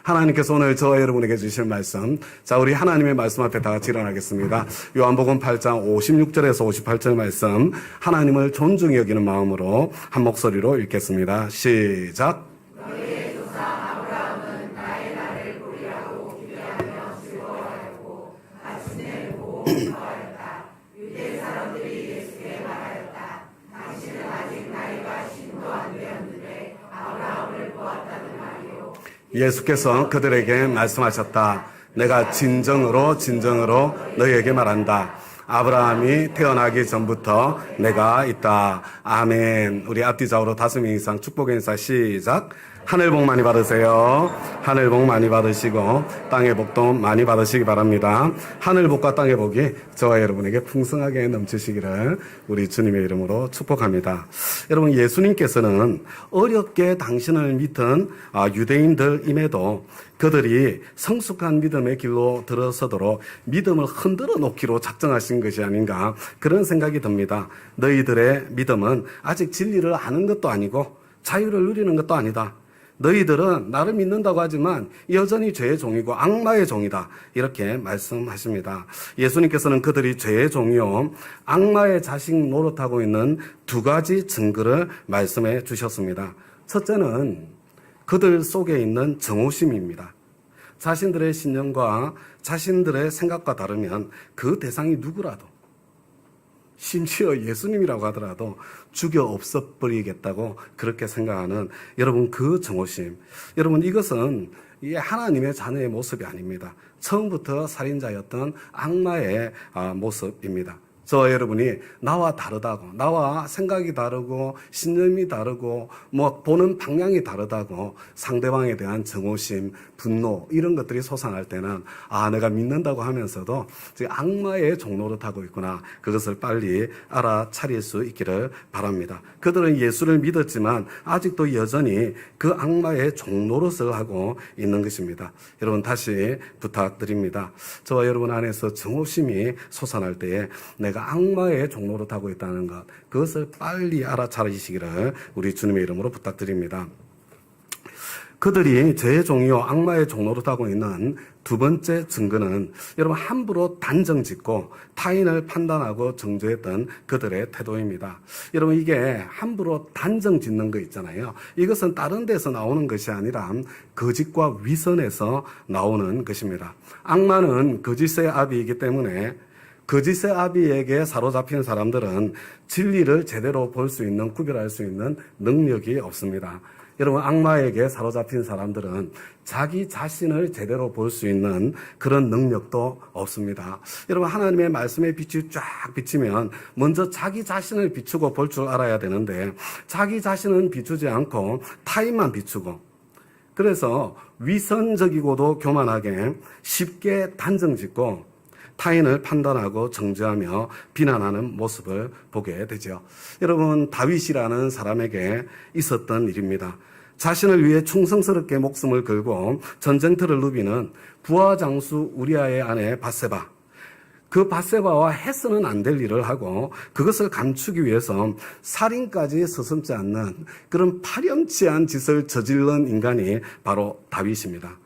하나님께서 오늘 저와 여러분에게 주실 말씀, 자, 우리 하나님의 말씀 앞에 다 같이 일어나겠습니다. 요한복음 8장 56절에서 58절 말씀, 하나님을 존중히 여기는 마음으로 한 목소리로 읽겠습니다. 시작. 예수께서 그들에게 말씀하셨다. 내가 진정으로 너희에게 말한다. 아브라함이 태어나기 전부터 내가 있다. 아멘. 우리 앞뒤 좌우로 5명 이상 축복의 인사 시작. 하늘 복 많이 받으세요. 하늘 복 많이 받으시고 땅의 복도 많이 받으시기 바랍니다. 하늘 복과 땅의 복이 저와 여러분에게 풍성하게 넘치시기를 우리 주님의 이름으로 축복합니다. 여러분, 예수님께서는 어렵게 당신을 믿은 유대인들임에도 그들이 성숙한 믿음의 길로 들어서도록 믿음을 흔들어 놓기로 작정하신 것이 아닌가, 그런 생각이 듭니다. 너희들의 믿음은 아직 진리를 아는 것도 아니고 자유를 누리는 것도 아니다. 너희들은 나를 믿는다고 하지만 여전히 죄의 종이고 악마의 종이다. 이렇게 말씀하십니다. 예수님께서는 그들이 죄의 종이요 악마의 자식 노릇하고 있는 2가지 증거를 말씀해 주셨습니다. 첫째는 그들 속에 있는 정오심입니다. 자신들의 신념과 자신들의 생각과 다르면 그 대상이 누구라도, 심지어 예수님이라고 하더라도 죽여 없애버리겠다고 그렇게 생각하는 여러분, 그 정오심. 여러분, 이것은 하나님의 자녀의 모습이 아닙니다. 처음부터 살인자였던 악마의 모습입니다. 저와 여러분이 나와 다르다고, 나와 생각이 다르고 신념이 다르고 보는 방향이 다르다고 상대방에 대한 정오심, 분노, 이런 것들이 솟아날 때는 내가 믿는다고 하면서도 악마의 종노릇하고 있구나, 그것을 빨리 알아차릴 수 있기를 바랍니다. 그들은 예수를 믿었지만 아직도 여전히 그 악마의 종노릇을 하고 있는 것입니다. 여러분, 다시 부탁드립니다. 저와 여러분 안에서 정오심이 솟아날 때에 내가 악마의 종노릇하고 있다는 것, 그것을 빨리 알아차리시기를 우리 주님의 이름으로 부탁드립니다. 그들이 죄의 종이요 악마의 종노릇하고 있는 2번째 증거는 여러분, 함부로 단정짓고 타인을 판단하고 정죄했던 그들의 태도입니다. 여러분, 이게 함부로 단정짓는 거 있잖아요. 이것은 다른 데서 나오는 것이 아니라 거짓과 위선에서 나오는 것입니다. 악마는 거짓의 아비이기 때문에 거짓의 아비에게 사로잡힌 사람들은 진리를 제대로 볼 수 있는, 구별할 수 있는 능력이 없습니다. 여러분, 악마에게 사로잡힌 사람들은 자기 자신을 제대로 볼 수 있는 그런 능력도 없습니다. 여러분, 하나님의 말씀의 빛이 쫙 비치면 먼저 자기 자신을 비추고 볼 줄 알아야 되는데, 자기 자신은 비추지 않고 타인만 비추고, 그래서 위선적이고도 교만하게 쉽게 단정짓고 타인을 판단하고 정죄하며 비난하는 모습을 보게 되죠. 여러분, 다윗이라는 사람에게 있었던 일입니다. 자신을 위해 충성스럽게 목숨을 걸고 전쟁터를 누비는 부하 장수 우리아의 아내 밧세바, 그 밧세바와 해서는 안 될 일을 하고 그것을 감추기 위해서 살인까지 서슴지 않는 그런 파렴치한 짓을 저지른 인간이 바로 다윗입니다.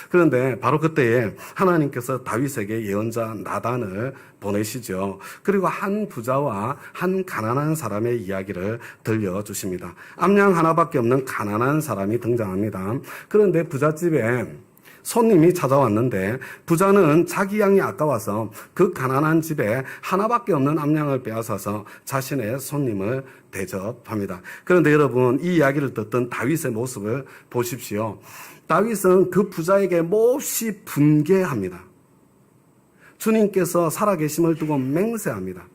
그런데 바로 그때에 하나님께서 다윗에게 예언자 나단을 보내시죠. 그리고 한 부자와 한 가난한 사람의 이야기를 들려주십니다. 암양 하나밖에 없는 가난한 사람이 등장합니다. 그런데 부잣집에 손님이 찾아왔는데 부자는 자기 양이 아까워서 그 가난한 집에 하나밖에 없는 암양을 빼앗아서 자신의 손님을 대접합니다. 그런데 여러분, 이 이야기를 듣던 다윗의 모습을 보십시오. 다윗은 그 부자에게 몹시 분개합니다. 주님께서 살아계심을 두고 맹세합니다.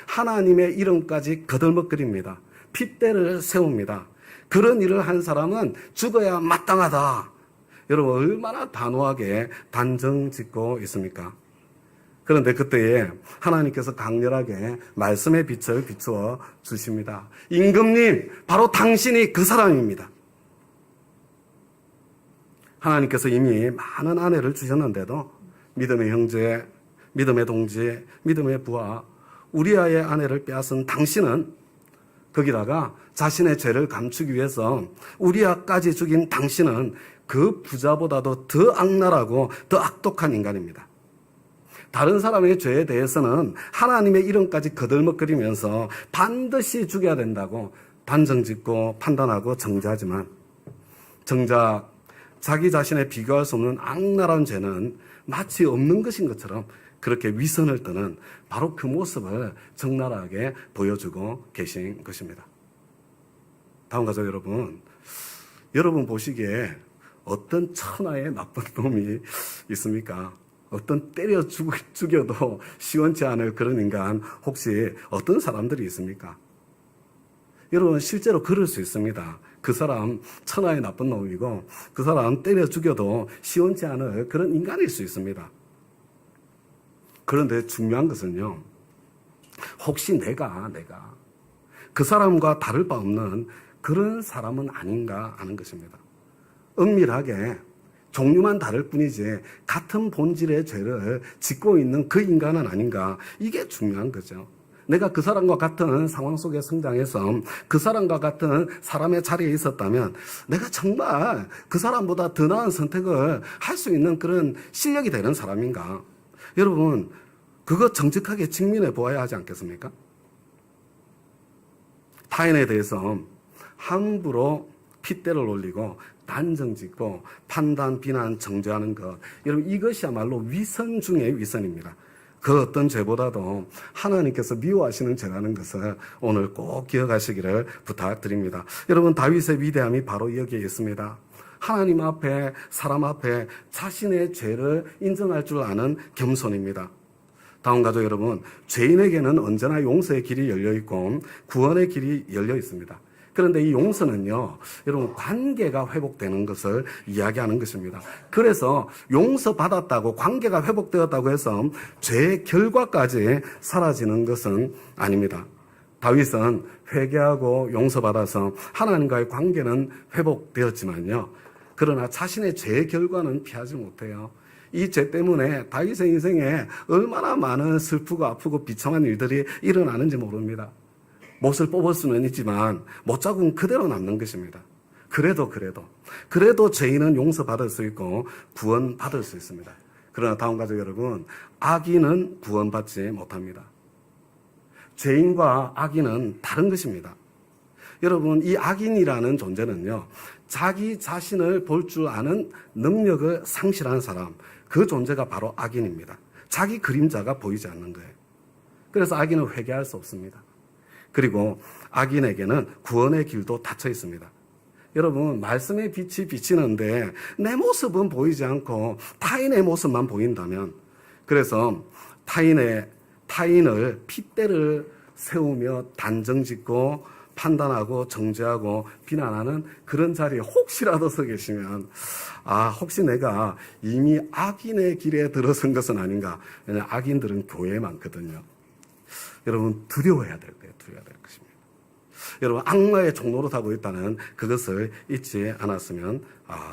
하나님의 이름까지 거들먹거립니다. 핏대를 세웁니다. 그런 일을 한 사람은 죽어야 마땅하다. 여러분, 얼마나 단호하게 단정짓고 있습니까? 그런데 그때에 하나님께서 강렬하게 말씀의 빛을 비추어 주십니다. 임금님, 바로 당신이 그 사람입니다. 하나님께서 이미 많은 아내를 주셨는데도 믿음의 형제, 믿음의 동지, 믿음의 부하, 우리아의 아내를 빼앗은 당신은 거기다가 자신의 죄를 감추기 위해서 우리아까지 죽인 당신은 그 부자보다도 더 악랄하고 더 악독한 인간입니다. 다른 사람의 죄에 대해서는 하나님의 이름까지 거들먹거리면서 반드시 죽여야 된다고 단정짓고 판단하고 정죄하지만 정작 자기 자신에 비교할 수 없는 악랄한 죄는 마치 없는 것인 것처럼 그렇게 위선을 떠는 바로 그 모습을 적나라하게 보여주고 계신 것입니다. 다음 가족 여러분 보시기에 어떤 천하의 나쁜 놈이 있습니까? 어떤 때려 죽여도 시원치 않을 그런 인간 혹시 어떤 사람들이 있습니까? 여러분 실제로 그럴 수 있습니다. 그 사람 천하의 나쁜 놈이고 그 사람 때려 죽여도 시원치 않을 그런 인간일 수 있습니다. 그런데 중요한 것은요. 혹시 내가 그 사람과 다를 바 없는 그런 사람은 아닌가 하는 것입니다. 은밀하게 종류만 다를 뿐이지 같은 본질의 죄를 짓고 있는 그 인간은 아닌가. 이게 중요한 거죠. 내가 그 사람과 같은 상황 속에 성장해서 그 사람과 같은 사람의 자리에 있었다면 내가 정말 그 사람보다 더 나은 선택을 할 수 있는 그런 실력이 되는 사람인가. 여러분 그거 정직하게 직면해 보아야 하지 않겠습니까? 타인에 대해서 함부로 핏대를 올리고 단정짓고 판단, 비난, 정죄하는 것. 여러분 이것이야말로 위선 중의 위선입니다. 그 어떤 죄보다도 하나님께서 미워하시는 죄라는 것을 오늘 꼭 기억하시기를 부탁드립니다. 여러분 다윗의 위대함이 바로 여기에 있습니다. 하나님 앞에 사람 앞에 자신의 죄를 인정할 줄 아는 겸손입니다. 다음 가족 여러분, 죄인에게는 언제나 용서의 길이 열려 있고 구원의 길이 열려 있습니다. 그런데 이 용서는요, 여러분 관계가 회복되는 것을 이야기하는 것입니다. 그래서 용서받았다고 관계가 회복되었다고 해서 죄의 결과까지 사라지는 것은 아닙니다. 다윗은 회개하고 용서받아서 하나님과의 관계는 회복되었지만요. 그러나 자신의 죄의 결과는 피하지 못해요. 이 죄 때문에 다윗의 인생에 얼마나 많은 슬프고 아프고 비참한 일들이 일어나는지 모릅니다. 못을 뽑을 수는 있지만 못자국은 그대로 남는 것입니다. 그래도 죄인은 용서받을 수 있고 구원받을 수 있습니다. 그러나 다음 가족 여러분, 악인은 구원받지 못합니다. 죄인과 악인은 다른 것입니다. 여러분 이 악인이라는 존재는요, 자기 자신을 볼 줄 아는 능력을 상실한 사람, 그 존재가 바로 악인입니다. 자기 그림자가 보이지 않는 거예요. 그래서 악인은 회개할 수 없습니다. 그리고 악인에게는 구원의 길도 닫혀 있습니다. 여러분 말씀의 빛이 비치는데 내 모습은 보이지 않고 타인의 모습만 보인다면, 그래서 타인을 핏대를 세우며 단정짓고 판단하고 정죄하고 비난하는 그런 자리에 혹시라도 서 계시면 혹시 내가 이미 악인의 길에 들어선 것은 아닌가. 왜냐하면 악인들은 교회에 많거든요. 여러분 두려워해야 될 거예요. 두려워야 될 것입니다. 여러분 악마의 종로로 타고 있다는 그것을 잊지 않았으면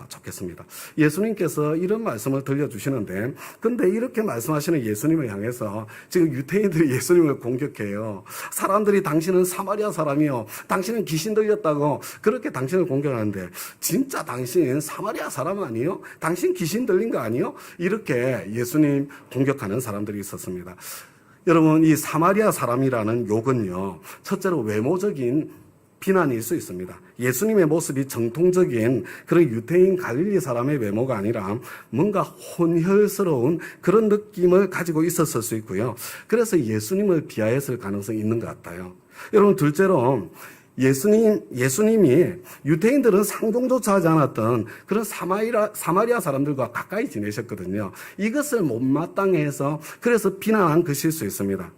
좋겠습니다. 예수님께서 이런 말씀을 들려주시는데, 근데 이렇게 말씀하시는 예수님을 향해서 지금 유태인들이 예수님을 공격해요. 사람들이 당신은 사마리아 사람이요, 당신은 귀신 들렸다고 그렇게 당신을 공격하는데, 진짜 당신 사마리아 사람 아니요? 당신 귀신 들린 거 아니요? 이렇게 예수님 공격하는 사람들이 있었습니다. 여러분 이 사마리아 사람이라는 욕은요, 첫째로 외모적인 비난일 수 있습니다. 예수님의 모습이 정통적인 그런 유태인 갈릴리 사람의 외모가 아니라 뭔가 혼혈스러운 그런 느낌을 가지고 있었을 수 있고요. 그래서 예수님을 비하했을 가능성이 있는 것 같아요. 여러분 둘째로 예수님이 유태인들은 상종조차 하지 않았던 그런 사마리아 사람들과 가까이 지내셨거든요. 이것을 못마땅해 해서 그래서 비난한 것일 수 있습니다.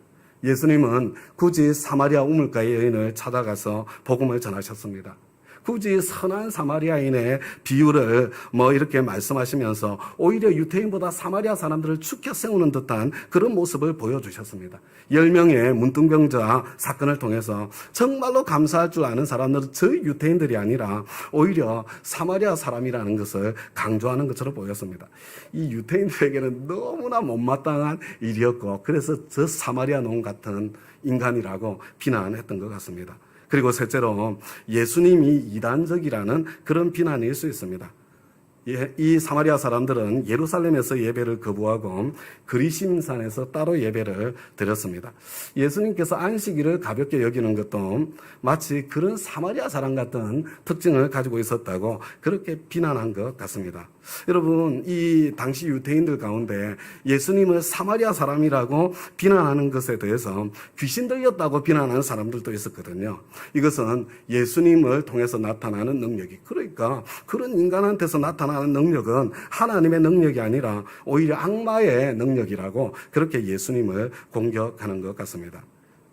예수님은 굳이 사마리아 우물가의 여인을 찾아가서 복음을 전하셨습니다. 굳이 선한 사마리아인의 비유를 이렇게 말씀하시면서 오히려 유태인보다 사마리아 사람들을 축혀 세우는 듯한 그런 모습을 보여주셨습니다. 10명의 문둥병자 사건을 통해서 정말로 감사할 줄 아는 사람들은 저희 유태인들이 아니라 오히려 사마리아 사람이라는 것을 강조하는 것처럼 보였습니다. 이 유태인들에게는 너무나 못마땅한 일이었고, 그래서 저 사마리아 놈 같은 인간이라고 비난했던 것 같습니다. 그리고 셋째로 예수님이 이단적이라는 그런 비난일 수 있습니다. 이 사마리아 사람들은 예루살렘에서 예배를 거부하고 그리심산에서 따로 예배를 드렸습니다. 예수님께서 안식일을 가볍게 여기는 것도 마치 그런 사마리아 사람 같은 특징을 가지고 있었다고 그렇게 비난한 것 같습니다. 여러분, 이 당시 유대인들 가운데 예수님을 사마리아 사람이라고 비난하는 것에 대해서 귀신 들렸다고 비난하는 사람들도 있었거든요. 이것은 예수님을 통해서 나타나는 능력이, 그러니까 그런 인간한테서 나타나는 능력은 하나님의 능력이 아니라 오히려 악마의 능력이라고 그렇게 예수님을 공격하는 것 같습니다.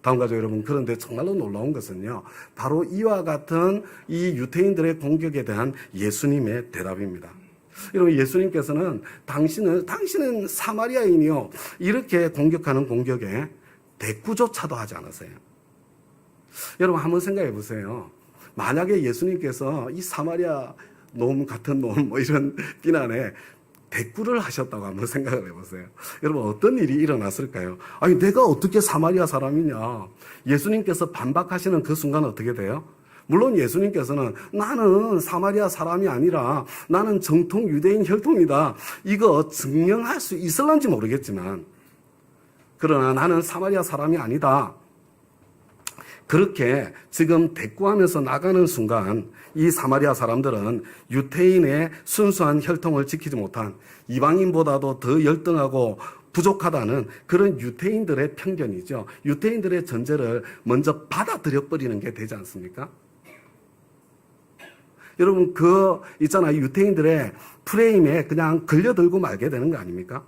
다음 가족 여러분, 그런데 정말로 놀라운 것은요, 바로 이와 같은 이 유대인들의 공격에 대한 예수님의 대답입니다. 여러분, 예수님께서는 당신은 사마리아인이요, 이렇게 공격하는 공격에 대꾸조차도 하지 않으세요. 여러분, 한번 생각해 보세요. 만약에 예수님께서 이 사마리아 놈 같은 놈 뭐 이런 비난에 대꾸를 하셨다고 한번 생각을 해보세요. 여러분, 어떤 일이 일어났을까요? 아니, 내가 어떻게 사마리아 사람이냐. 예수님께서 반박하시는 그 순간 어떻게 돼요? 물론 예수님께서는 나는 사마리아 사람이 아니라 나는 정통 유대인 혈통이다, 이거 증명할 수 있을런지 모르겠지만, 그러나 나는 사마리아 사람이 아니다, 그렇게 지금 대꾸하면서 나가는 순간 이 사마리아 사람들은 유대인의 순수한 혈통을 지키지 못한, 이방인보다도 더 열등하고 부족하다는 그런 유대인들의 편견이죠. 유대인들의 전제를 먼저 받아들여 버리는 게 되지 않습니까? 여러분, 있잖아요. 유대인들의 프레임에 그냥 걸려들고 말게 되는 거 아닙니까?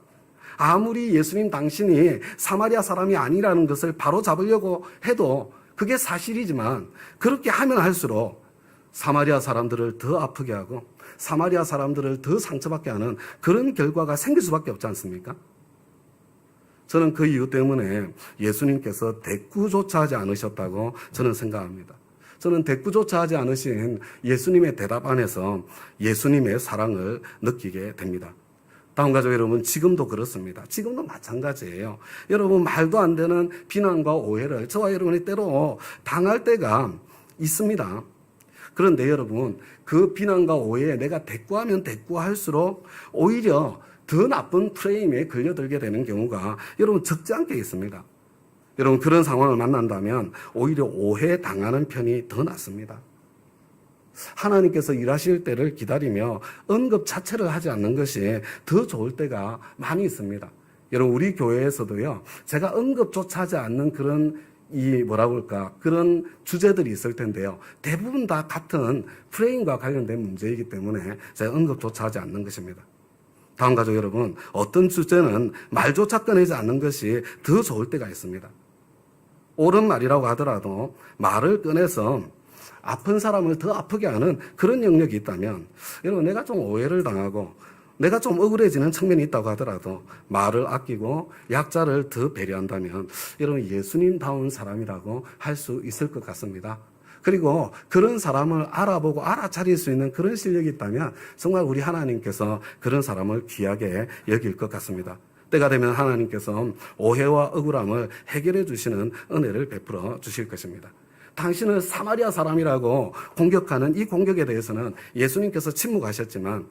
아무리 예수님 당신이 사마리아 사람이 아니라는 것을 바로 잡으려고 해도 그게 사실이지만, 그렇게 하면 할수록 사마리아 사람들을 더 아프게 하고 사마리아 사람들을 더 상처받게 하는 그런 결과가 생길 수밖에 없지 않습니까? 저는 그 이유 때문에 예수님께서 대꾸조차 하지 않으셨다고 저는 생각합니다. 저는 대꾸조차 하지 않으신 예수님의 대답 안에서 예수님의 사랑을 느끼게 됩니다. 다음 가족 여러분, 지금도 그렇습니다. 지금도 마찬가지예요. 여러분, 말도 안 되는 비난과 오해를 저와 여러분이 때로 당할 때가 있습니다. 그런데 여러분, 그 비난과 오해에 내가 대꾸하면 대꾸할수록 오히려 더 나쁜 프레임에 걸려들게 되는 경우가 여러분 적지 않게 있습니다. 여러분, 그런 상황을 만난다면 오히려 오해 당하는 편이 더 낫습니다. 하나님께서 일하실 때를 기다리며 언급 자체를 하지 않는 것이 더 좋을 때가 많이 있습니다. 여러분, 우리 교회에서도요, 제가 언급조차 하지 않는 그런 그런 주제들이 있을 텐데요. 대부분 다 같은 프레임과 관련된 문제이기 때문에 제가 언급조차 하지 않는 것입니다. 다음 가족 여러분, 어떤 주제는 말조차 꺼내지 않는 것이 더 좋을 때가 있습니다. 옳은 말이라고 하더라도 말을 꺼내서 아픈 사람을 더 아프게 하는 그런 영역이 있다면, 여러분, 내가 좀 오해를 당하고 내가 좀 억울해지는 측면이 있다고 하더라도 말을 아끼고 약자를 더 배려한다면 여러분, 예수님다운 사람이라고 할 수 있을 것 같습니다. 그리고 그런 사람을 알아보고 알아차릴 수 있는 그런 실력이 있다면 정말 우리 하나님께서 그런 사람을 귀하게 여길 것 같습니다. 때가 되면 하나님께서 오해와 억울함을 해결해 주시는 은혜를 베풀어 주실 것입니다. 당신을 사마리아 사람이라고 공격하는 이 공격에 대해서는 예수님께서 침묵하셨지만,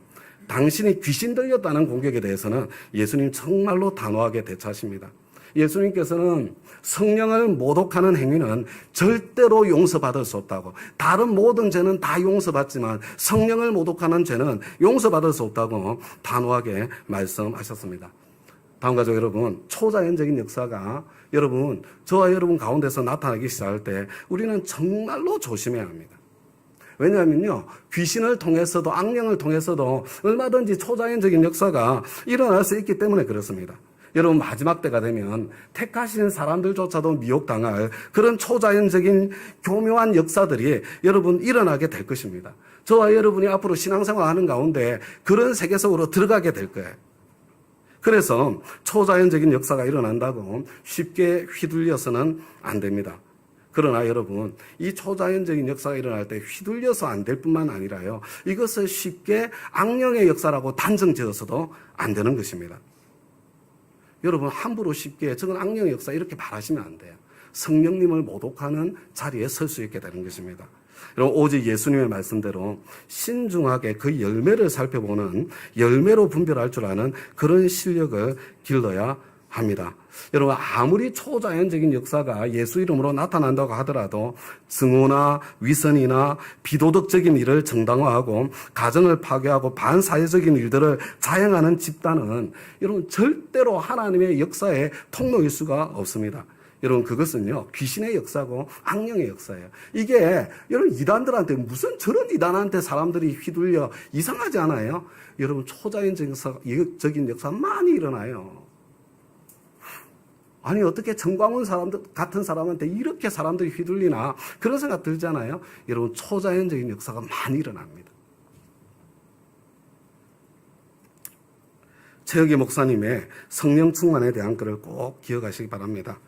당신이 귀신 들렸다는 공격에 대해서는 예수님 정말로 단호하게 대처하십니다. 예수님께서는 성령을 모독하는 행위는 절대로 용서받을 수 없다고, 다른 모든 죄는 다 용서받지만 성령을 모독하는 죄는 용서받을 수 없다고 단호하게 말씀하셨습니다. 다음 가족 여러분, 초자연적인 역사가 여러분, 저와 여러분 가운데서 나타나기 시작할 때 우리는 정말로 조심해야 합니다. 왜냐하면요, 귀신을 통해서도 악령을 통해서도 얼마든지 초자연적인 역사가 일어날 수 있기 때문에 그렇습니다. 여러분, 마지막 때가 되면 택하신 사람들조차도 미혹당할 그런 초자연적인 교묘한 역사들이 여러분 일어나게 될 것입니다. 저와 여러분이 앞으로 신앙생활 하는 가운데 그런 세계 속으로 들어가게 될 거예요. 그래서 초자연적인 역사가 일어난다고 쉽게 휘둘려서는 안 됩니다. 그러나 여러분, 이 초자연적인 역사가 일어날 때 휘둘려서 안 될 뿐만 아니라요, 이것을 쉽게 악령의 역사라고 단정 지어서도 안 되는 것입니다. 여러분, 함부로 쉽게 저건 악령의 역사 이렇게 말하시면 안 돼요. 성령님을 모독하는 자리에 설 수 있게 되는 것입니다. 여러분, 오직 예수님의 말씀대로 신중하게 그 열매를 살펴보는, 열매로 분별할 줄 아는 그런 실력을 길러야 합니다. 여러분, 아무리 초자연적인 역사가 예수 이름으로 나타난다고 하더라도 증오나 위선이나 비도덕적인 일을 정당화하고 가정을 파괴하고 반사회적인 일들을 자행하는 집단은 여러분 절대로 하나님의 역사의 통로일 수가 없습니다. 여러분, 그것은요, 귀신의 역사고 악령의 역사예요. 이게 여러분 이단들한테 무슨 저런 이단한테 사람들이 휘둘려 이상하지 않아요? 여러분, 초자연적인 역사 많이 일어나요. 아니, 어떻게 정광훈 사람들 같은 사람한테 이렇게 사람들이 휘둘리나, 그런 생각 들잖아요. 여러분, 초자연적인 역사가 많이 일어납니다. 최혁기 목사님의 성령 충만에 대한 글을 꼭 기억하시기 바랍니다.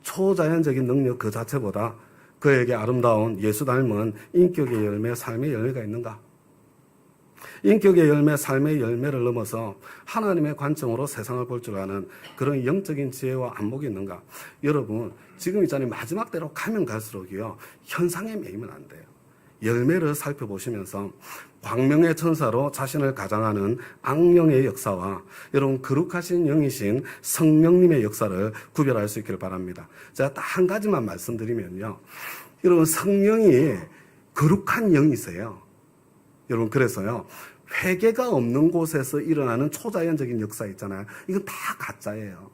초자연적인 능력 그 자체보다 그에게 아름다운 예수 닮은 인격의 열매, 삶의 열매가 있는가? 인격의 열매, 삶의 열매를 넘어서 하나님의 관점으로 세상을 볼 줄 아는 그런 영적인 지혜와 안목이 있는가? 여러분, 지금 있잖아요. 마지막 때로 가면 갈수록이요, 현상에 매이면 안 돼요. 열매를 살펴보시면서 광명의 천사로 자신을 가장하는 악령의 역사와 여러분 거룩하신 영이신 성령님의 역사를 구별할 수 있기를 바랍니다. 제가 딱 한 가지만 말씀드리면요, 여러분, 성령이 거룩한 영이세요. 여러분, 그래서요, 회개가 없는 곳에서 일어나는 초자연적인 역사 있잖아요. 이건 다 가짜예요.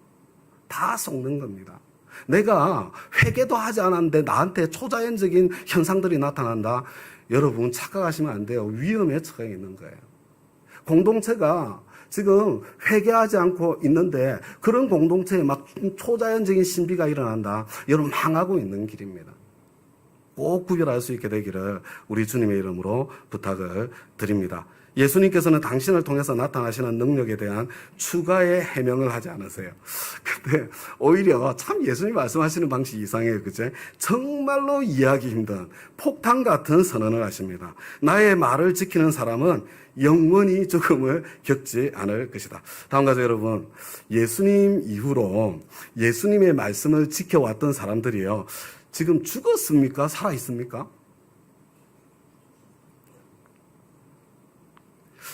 다 속는 겁니다. 내가 회개도 하지 않았는데 나한테 초자연적인 현상들이 나타난다. 여러분, 착각하시면 안 돼요. 위험에 처해 있는 거예요. 공동체가 지금 회개하지 않고 있는데 그런 공동체에 막 초자연적인 신비가 일어난다. 여러분, 망하고 있는 길입니다. 꼭 구별할 수 있게 되기를 우리 주님의 이름으로 부탁을 드립니다. 예수님께서는 당신을 통해서 나타나시는 능력에 대한 추가의 해명을 하지 않으세요. 근데 오히려 참 예수님 말씀하시는 방식이 이상해요. 그죠? 정말로 이해하기 힘든 폭탄 같은 선언을 하십니다. 나의 말을 지키는 사람은 영원히 죽음을 겪지 않을 것이다. 다음 가죠, 여러분. 예수님 이후로 예수님의 말씀을 지켜왔던 사람들이요, 지금 죽었습니까? 살아있습니까?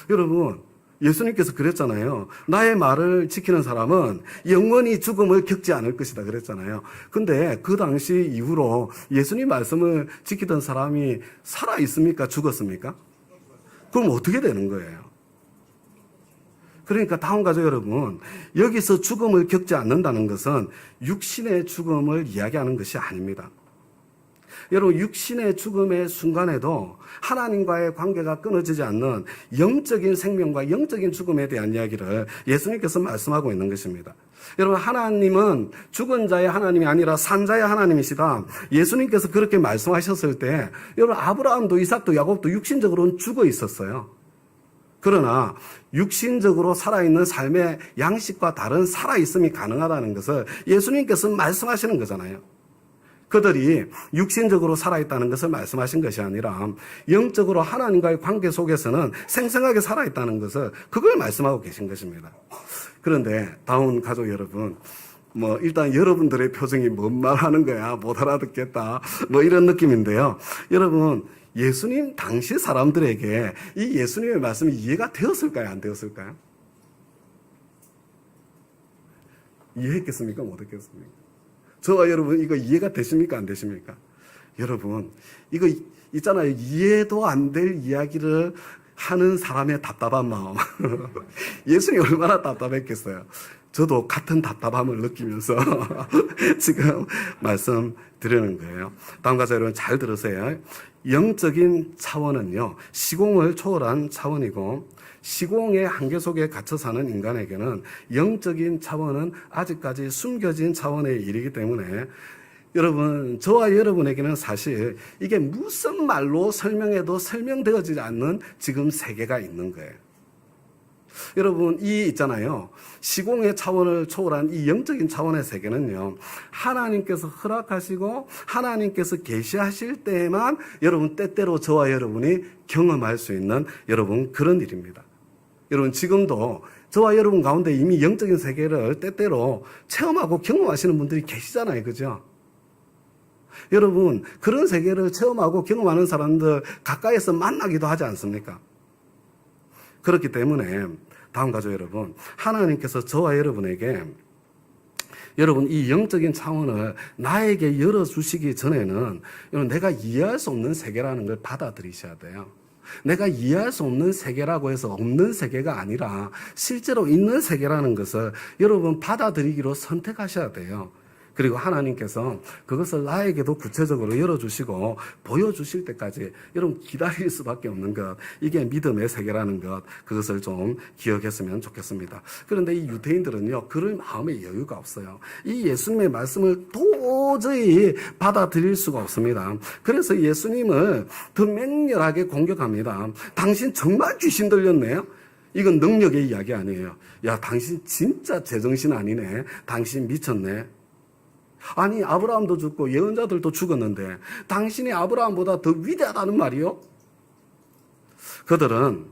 여러분, 예수님께서 그랬잖아요. 나의 말을 지키는 사람은 영원히 죽음을 겪지 않을 것이다 그랬잖아요. 근데 그 당시 이후로 예수님 말씀을 지키던 사람이 살아있습니까? 죽었습니까? 그럼 어떻게 되는 거예요? 그러니까 다음 가죠, 여러분. 여기서 죽음을 겪지 않는다는 것은 육신의 죽음을 이야기하는 것이 아닙니다. 여러분, 육신의 죽음의 순간에도 하나님과의 관계가 끊어지지 않는 영적인 생명과 영적인 죽음에 대한 이야기를 예수님께서 말씀하고 있는 것입니다. 여러분, 하나님은 죽은 자의 하나님이 아니라 산 자의 하나님이시다. 예수님께서 그렇게 말씀하셨을 때 여러분, 아브라함도 이삭도 야곱도 육신적으로는 죽어 있었어요. 그러나 육신적으로 살아있는 삶의 양식과 다른 살아있음이 가능하다는 것을 예수님께서 말씀하시는 거잖아요. 그들이 육신적으로 살아있다는 것을 말씀하신 것이 아니라 영적으로 하나님과의 관계 속에서는 생생하게 살아있다는 것을, 그걸 말씀하고 계신 것입니다. 그런데 다음 가족 여러분, 일단 여러분들의 표정이 뭔 말 하는 거야, 못 알아듣겠다, 이런 느낌인데요. 여러분, 예수님 당시 사람들에게 이 예수님의 말씀이 이해가 되었을까요? 안 되었을까요? 이해했겠습니까? 못했겠습니까? 저와 여러분, 이거 이해가 되십니까? 안 되십니까? 여러분, 이거 있잖아요. 이해도 안 될 이야기를 하는 사람의 답답한 마음. 예수님이 얼마나 답답했겠어요. 저도 같은 답답함을 느끼면서 지금 말씀드리는 거예요. 다음 가사 여러분 잘 들으세요. 영적인 차원은요, 시공을 초월한 차원이고, 시공의 한계 속에 갇혀 사는 인간에게는 영적인 차원은 아직까지 숨겨진 차원의 일이기 때문에 여러분, 저와 여러분에게는 사실 이게 무슨 말로 설명해도 설명되어지지 않는 지금 세계가 있는 거예요. 여러분, 있잖아요. 시공의 차원을 초월한 이 영적인 차원의 세계는요, 하나님께서 허락하시고 하나님께서 계시하실 때에만 여러분 때때로 저와 여러분이 경험할 수 있는 여러분 그런 일입니다. 여러분, 지금도 저와 여러분 가운데 이미 영적인 세계를 때때로 체험하고 경험하시는 분들이 계시잖아요. 그죠? 여러분, 그런 세계를 체험하고 경험하는 사람들 가까이서 만나기도 하지 않습니까? 그렇기 때문에 다음 가족 여러분, 하나님께서 저와 여러분에게 여러분 이 영적인 차원을 나에게 열어주시기 전에는 여러분 내가 이해할 수 없는 세계라는 걸 받아들이셔야 돼요. 내가 이해할 수 없는 세계라고 해서 없는 세계가 아니라 실제로 있는 세계라는 것을 여러분 받아들이기로 선택하셔야 돼요. 그리고 하나님께서 그것을 나에게도 구체적으로 열어주시고 보여주실 때까지 여러분 기다릴 수밖에 없는 것, 이게 믿음의 세계라는 것, 그것을 좀 기억했으면 좋겠습니다. 그런데 이 유대인들은요, 그럴 마음의 여유가 없어요. 이 예수님의 말씀을 도저히 받아들일 수가 없습니다. 그래서 예수님을 더 맹렬하게 공격합니다. 당신 정말 귀신 들렸네요? 이건 능력의 이야기 아니에요. 야, 당신 진짜 제정신 아니네. 당신 미쳤네. 아니, 아브라함도 죽고 예언자들도 죽었는데 당신이 아브라함보다 더 위대하다는 말이요? 그들은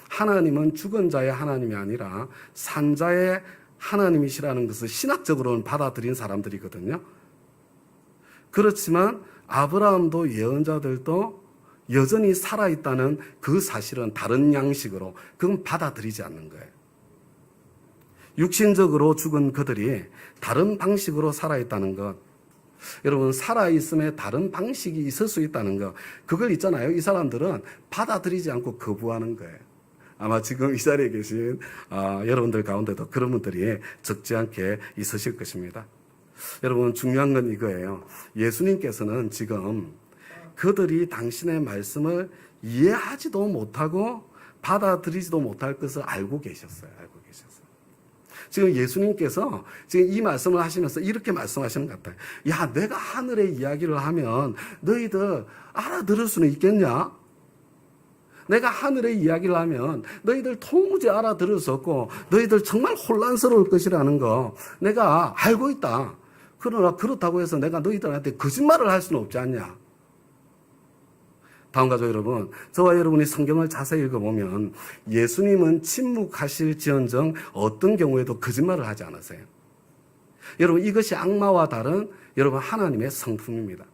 하나님은 죽은 자의 하나님이 아니라 산 자의 하나님이시라는 것을 신학적으로는 받아들인 사람들이거든요. 그렇지만 아브라함도 예언자들도 여전히 살아있다는 그 사실은 다른 양식으로 그건 받아들이지 않는 거예요. 육신적으로 죽은 그들이 다른 방식으로 살아있다는 것. 여러분, 살아있음에 다른 방식이 있을 수 있다는 것. 그걸 있잖아요. 이 사람들은 받아들이지 않고 거부하는 거예요. 아마 지금 이 자리에 계신 여러분들 가운데도 그런 분들이 적지 않게 있으실 것입니다. 여러분, 중요한 건 이거예요. 예수님께서는 지금 그들이 당신의 말씀을 이해하지도 못하고 받아들이지도 못할 것을 알고 계셨어요. 지금 예수님께서 지금 이 말씀을 하시면서 이렇게 말씀하시는 것 같아요. 야, 내가 하늘의 이야기를 하면 너희들 알아들을 수는 있겠냐? 내가 하늘의 이야기를 하면 너희들 도무지 알아들을 수 없고 너희들 정말 혼란스러울 것이라는 거 내가 알고 있다. 그러나 그렇다고 해서 내가 너희들한테 거짓말을 할 수는 없지 않냐? 다음 가족 여러분, 저와 여러분이 성경을 자세히 읽어보면 예수님은 침묵하실지언정 어떤 경우에도 거짓말을 하지 않으세요. 여러분, 이것이 악마와 다른 여러분 하나님의 성품입니다.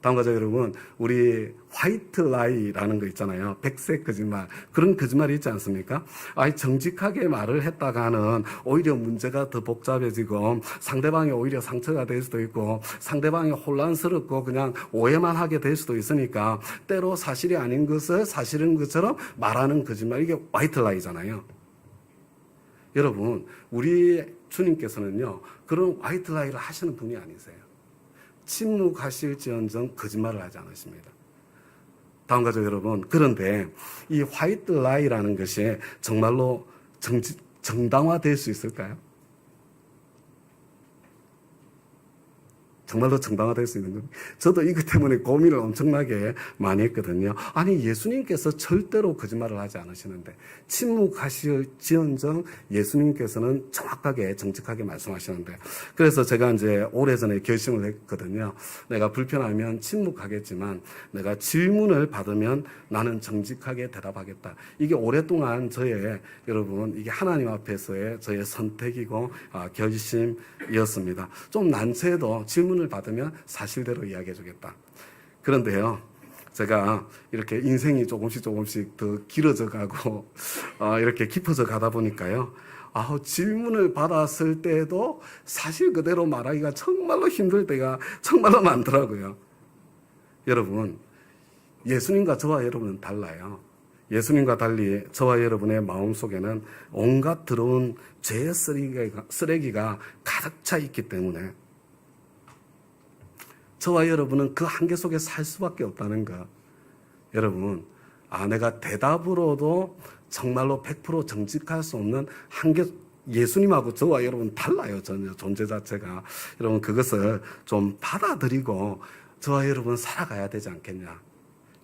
다음 가족 여러분, 우리 화이트 라이라는 거 있잖아요. 백색 거짓말. 그런 거짓말이 있지 않습니까? 정직하게 말을 했다가는 오히려 문제가 더 복잡해지고 상대방이 오히려 상처가 될 수도 있고 상대방이 혼란스럽고 그냥 오해만 하게 될 수도 있으니까 때로 사실이 아닌 것을 사실인 것처럼 말하는 거짓말. 이게 화이트 라이잖아요. 여러분, 우리 주님께서는요, 그런 화이트 라이를 하시는 분이 아니세요. 침묵하실지언정 거짓말을 하지 않으십니다. 다음 가족 여러분, 그런데 이 화이트 라이라는 것이 정말로 정당화될 수 있을까요? 정말로 정당화될 수 있는 겁니다. 저도 이것 때문에 고민을 엄청나게 많이 했거든요. 아니, 예수님께서 절대로 거짓말을 하지 않으시는데 침묵하실지언정 예수님께서는 정확하게 정직하게 말씀하시는데, 그래서 제가 이제 오래전에 결심을 했거든요. 내가 불편하면 침묵하겠지만 내가 질문을 받으면 나는 정직하게 대답하겠다. 이게 오랫동안 저의 여러분, 이게 하나님 앞에서의 저의 선택이고 결심이었습니다. 좀 난처해도 질문을 받으면 사실대로 이야기해 주겠다. 그런데요, 제가 이렇게 인생이 조금씩 더 길어져 가고 이렇게 깊어져 가다 보니까요, 질문을 받았을 때도 사실 그대로 말하기가 정말로 힘들 때가 정말로 많더라고요. 여러분, 예수님과 저와 여러분은 달라요. 예수님과 달리 저와 여러분의 마음속에는 온갖 더러운 죄의 쓰레기가 가득 차 있기 때문에 저와 여러분은 그 한계 속에 살 수밖에 없다는 것. 여러분, 내가 대답으로도 정말로 100% 정직할 수 없는 한계, 예수님하고 저와 여러분 달라요. 전혀 존재 자체가. 여러분, 그것을 좀 받아들이고 저와 여러분 살아가야 되지 않겠냐.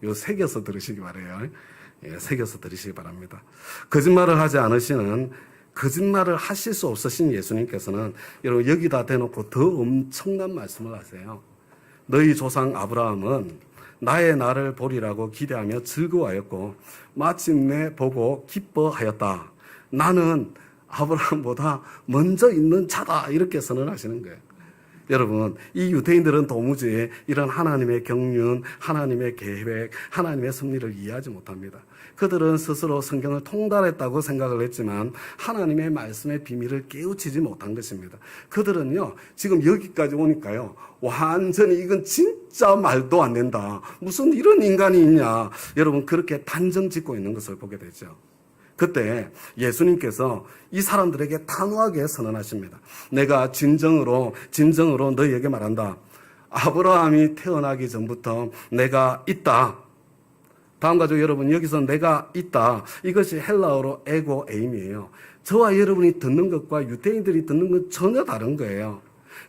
요 새겨서 들으시기 바라요. 새겨서 들으시기 바랍니다. 거짓말을 하지 않으시는, 거짓말을 하실 수 없으신 예수님께서는 여러분 여기다 대놓고 더 엄청난 말씀을 하세요. 너희 조상 아브라함은 나의 날을 보리라고 기대하며 즐거워하였고 마침내 보고 기뻐하였다. 나는 아브라함보다 먼저 있는 자다. 이렇게 선언하시는 거예요. 여러분, 이 유대인들은 도무지 이런 하나님의 경륜, 하나님의 계획, 하나님의 섭리를 이해하지 못합니다. 그들은 스스로 성경을 통달했다고 생각을 했지만 하나님의 말씀의 비밀을 깨우치지 못한 것입니다. 그들은요, 지금 여기까지 오니까요, 완전히 이건 진짜 말도 안 된다. 무슨 이런 인간이 있냐. 여러분, 그렇게 단정 짓고 있는 것을 보게 되죠. 그때 예수님께서 이 사람들에게 단호하게 선언하십니다. 내가 진정으로 너희에게 말한다. 아브라함이 태어나기 전부터 내가 있다. 다음 가족 여러분, 여기서 내가 있다. 이것이 헬라어로 에고 에임이에요. 저와 여러분이 듣는 것과 유대인들이 듣는 건 전혀 다른 거예요.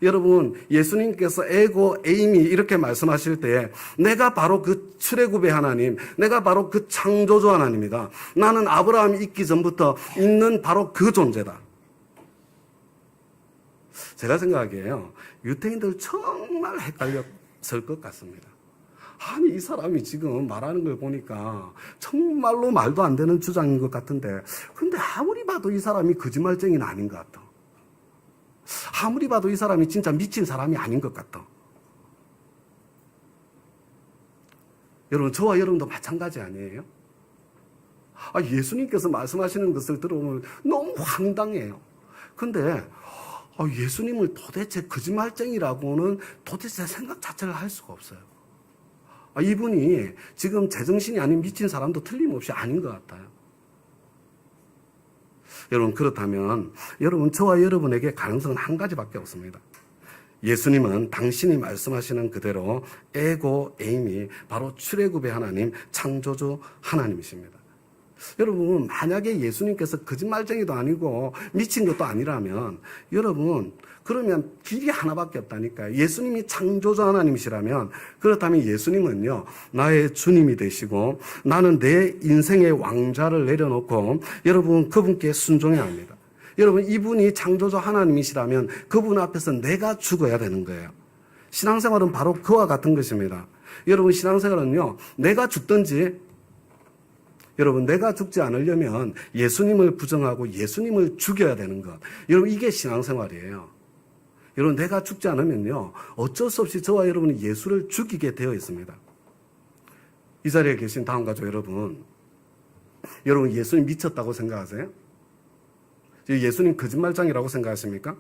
여러분, 예수님께서 에고 에임이 이렇게 말씀하실 때 내가 바로 그 출애굽의 하나님, 내가 바로 그 창조주 하나님이다. 나는 아브라함이 있기 전부터 있는 바로 그 존재다. 제가 생각하기에요, 유대인들 정말 헷갈렸을 것 같습니다. 아니, 이 사람이 지금 말하는 걸 보니까 정말로 말도 안 되는 주장인 것 같은데, 근데 아무리 봐도 이 사람이 거짓말쟁이는 아닌 것 같아. 아무리 봐도 이 사람이 진짜 미친 사람이 아닌 것 같아. 여러분, 저와 여러분도 마찬가지 아니에요? 예수님께서 말씀하시는 것을 들어보면 너무 황당해요. 근데 예수님을 도대체 거짓말쟁이라고는 도대체 생각 자체를 할 수가 없어요. 이분이 지금 제정신이 아닌 미친 사람도 틀림없이 아닌 것 같아요. 여러분, 그렇다면 여러분, 저와 여러분에게 가능성은 한 가지밖에 없습니다. 예수님은 당신이 말씀하시는 그대로 에고 에임이 바로 출애굽의 하나님, 창조주 하나님이십니다. 여러분, 만약에 예수님께서 거짓말쟁이도 아니고 미친 것도 아니라면 여러분, 그러면 길이 하나밖에 없다니까요. 예수님이 창조주 하나님이시라면, 그렇다면 예수님은요, 나의 주님이 되시고 나는 내 인생의 왕좌를 내려놓고 여러분, 그분께 순종해야 합니다. 여러분, 이분이 창조주 하나님이시라면 그분 앞에서 내가 죽어야 되는 거예요. 신앙생활은 바로 그와 같은 것입니다. 여러분, 신앙생활은요, 내가 죽든지, 여러분, 내가 죽지 않으려면 예수님을 부정하고 예수님을 죽여야 되는 것. 여러분, 이게 신앙생활이에요. 여러분, 내가 죽지 않으면요, 어쩔 수 없이 저와 여러분이 예수를 죽이게 되어 있습니다. 이 자리에 계신 다음 가족 여러분, 여러분, 예수님 미쳤다고 생각하세요? 예수님 거짓말장이라고 생각하십니까?